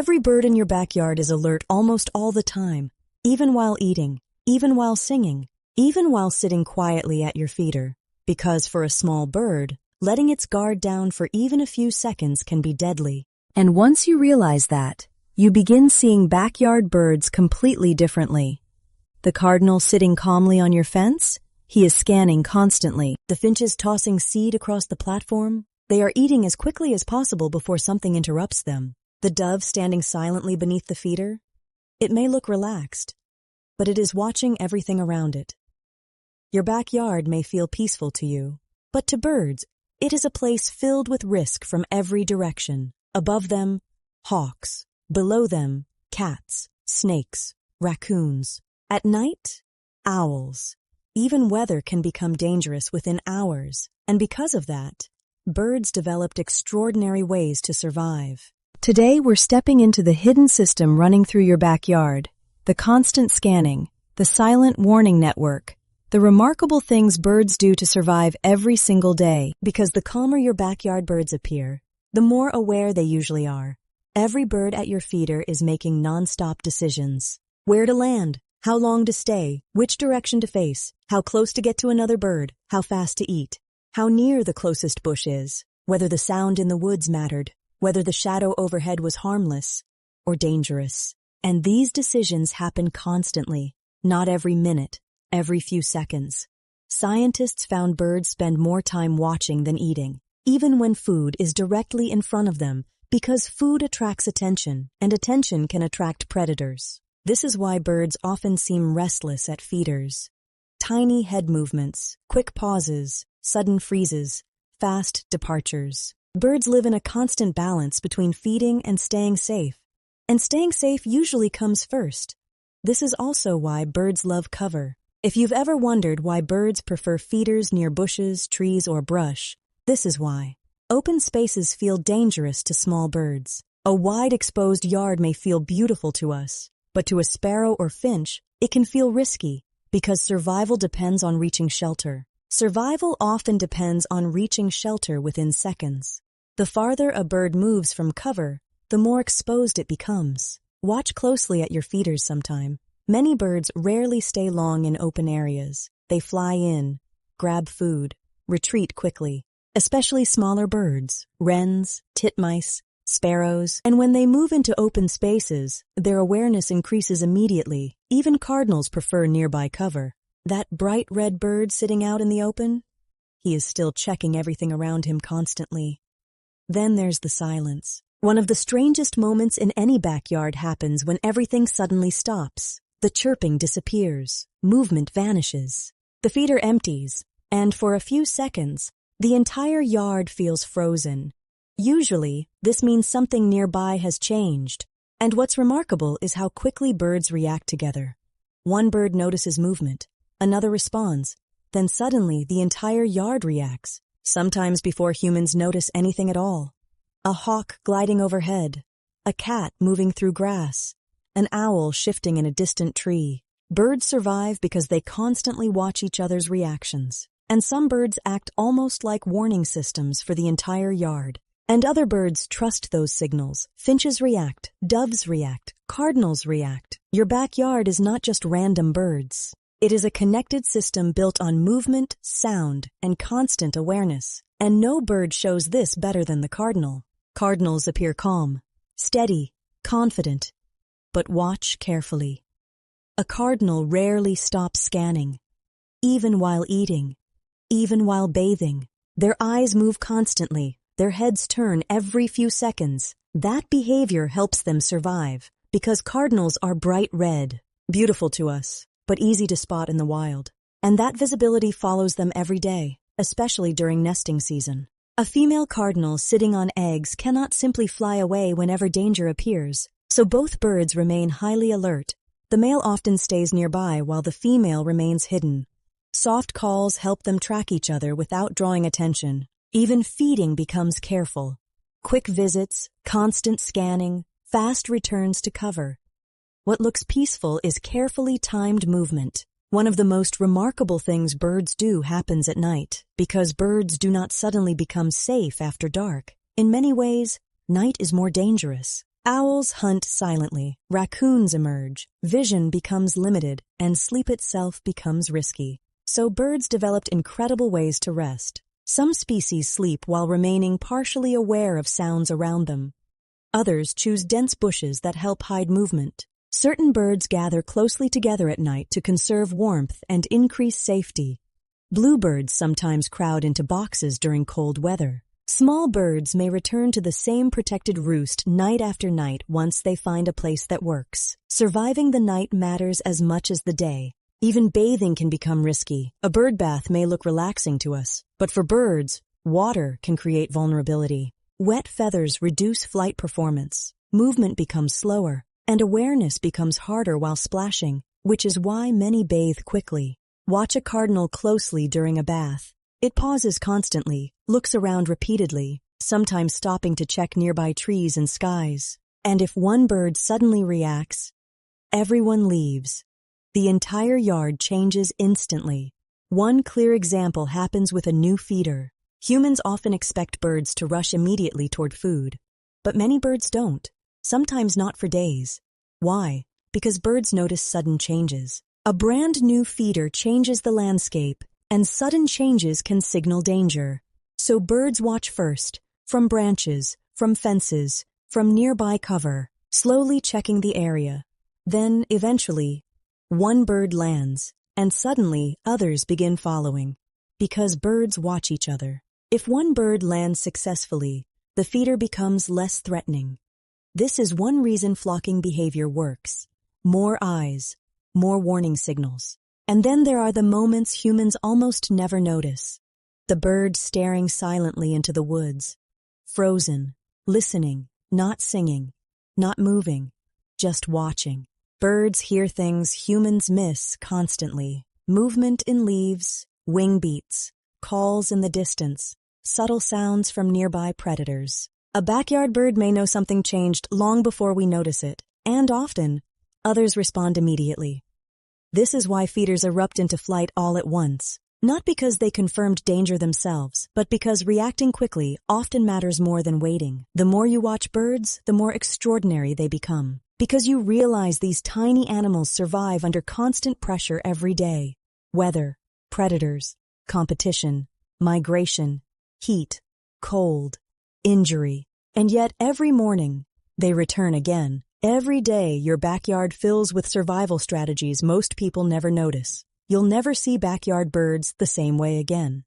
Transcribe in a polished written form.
Every bird in your backyard is alert almost all the time, even while eating, even while singing, even while sitting quietly at your feeder. Because for a small bird, letting its guard down for even a few seconds can be deadly. And once you realize that, you begin seeing backyard birds completely differently. The cardinal sitting calmly on your fence? He is scanning constantly. The finches tossing seed across the platform? They are eating as quickly as possible before something interrupts them. The dove standing silently beneath the feeder? It may look relaxed, but it is watching everything around it. Your backyard may feel peaceful to you, but to birds, it is a place filled with risk from every direction. Above them, hawks. Below them, cats, snakes, raccoons. At night, owls. Even weather can become dangerous within hours, and because of that, birds developed extraordinary ways to survive. Today, we're stepping into the hidden system running through your backyard, the constant scanning, the silent warning network, the remarkable things birds do to survive every single day. Because the calmer your backyard birds appear, the more aware they usually are. Every bird at your feeder is making nonstop decisions. Where to land, how long to stay, which direction to face, how close to get to another bird, how fast to eat, how near the closest bush is, whether the sound in the woods mattered, whether the shadow overhead was harmless or dangerous. And these decisions happen constantly, not every minute, every few seconds. Scientists found birds spend more time watching than eating, even when food is directly in front of them, because food attracts attention, and attention can attract predators. This is why birds often seem restless at feeders. Tiny head movements, quick pauses, sudden freezes, fast departures. Birds live in a constant balance between feeding and staying safe. And staying safe usually comes first. This is also why birds love cover. If you've ever wondered why birds prefer feeders near bushes, trees, or brush, this is why. Open spaces feel dangerous to small birds. A wide exposed yard may feel beautiful to us, but to a sparrow or finch, it can feel risky because survival depends on reaching shelter. Survival often depends on reaching shelter within seconds. The farther a bird moves from cover, the more exposed it becomes. Watch closely at your feeders sometime. Many birds rarely stay long in open areas. They fly in, grab food, retreat quickly. Especially smaller birds, wrens, titmice, sparrows, and when they move into open spaces, their awareness increases immediately. Even cardinals prefer nearby cover. That bright red bird sitting out in the open? He is still checking everything around him constantly. Then there's the silence. One of the strangest moments in any backyard happens when everything suddenly stops. The chirping disappears. Movement vanishes. The feeder empties, and for a few seconds, the entire yard feels frozen. Usually, this means something nearby has changed, and what's remarkable is how quickly birds react together. One bird notices movement, another responds, then suddenly the entire yard reacts, sometimes before humans notice anything at all. A hawk gliding overhead, a cat moving through grass, an owl shifting in a distant tree. Birds survive because they constantly watch each other's reactions. And some birds act almost like warning systems for the entire yard. And other birds trust those signals. Finches react, doves react, cardinals react. Your backyard is not just random birds. It is a connected system built on movement, sound, and constant awareness. And no bird shows this better than the cardinal. Cardinals appear calm, steady, confident. But watch carefully. A cardinal rarely stops scanning, even while eating. Even while bathing, their eyes move constantly, their heads turn every few seconds. That behavior helps them survive, because cardinals are bright red, beautiful to us, but easy to spot in the wild. And that visibility follows them every day, especially during nesting season. A female cardinal sitting on eggs cannot simply fly away whenever danger appears, so both birds remain highly alert. The male often stays nearby while the female remains hidden. Soft calls help them track each other without drawing attention. Even feeding becomes careful. Quick visits, constant scanning, fast returns to cover. What looks peaceful is carefully timed movement. One of the most remarkable things birds do happens at night, because birds do not suddenly become safe after dark. In many ways, night is more dangerous. Owls hunt silently, raccoons emerge, vision becomes limited, and sleep itself becomes risky. So birds developed incredible ways to rest. Some species sleep while remaining partially aware of sounds around them. Others choose dense bushes that help hide movement. Certain birds gather closely together at night to conserve warmth and increase safety. Bluebirds sometimes crowd into boxes during cold weather. Small birds may return to the same protected roost night after night once they find a place that works. Surviving the night matters as much as the day. Even bathing can become risky. A bird bath may look relaxing to us, but for birds, water can create vulnerability. Wet feathers reduce flight performance. Movement becomes slower, and awareness becomes harder while splashing, which is why many bathe quickly. Watch a cardinal closely during a bath. It pauses constantly, looks around repeatedly, sometimes stopping to check nearby trees and skies. And if one bird suddenly reacts, everyone leaves. The entire yard changes instantly. One clear example happens with a new feeder. Humans often expect birds to rush immediately toward food, but many birds don't, sometimes not for days. Why? Because birds notice sudden changes. A brand new feeder changes the landscape, and sudden changes can signal danger. So birds watch first, from branches, from fences, from nearby cover, slowly checking the area. Then, eventually, one bird lands, and suddenly others begin following. Because birds watch each other. If one bird lands successfully, the feeder becomes less threatening. This is one reason flocking behavior works. More eyes, more warning signals. And then there are the moments humans almost never notice. The bird staring silently into the woods, frozen, listening, not singing, not moving, just watching. Birds hear things humans miss constantly. Movement in leaves, wing beats, calls in the distance, subtle sounds from nearby predators. A backyard bird may know something changed long before we notice it, and often, others respond immediately. This is why feeders erupt into flight all at once, not because they confirmed danger themselves, but because reacting quickly often matters more than waiting. The more you watch birds, the more extraordinary they become, because you realize these tiny animals survive under constant pressure every day. Weather, predators, competition, migration, heat, cold, injury, and yet every morning they return again. Every day, your backyard fills with survival strategies most people never notice. You'll never see backyard birds the same way again.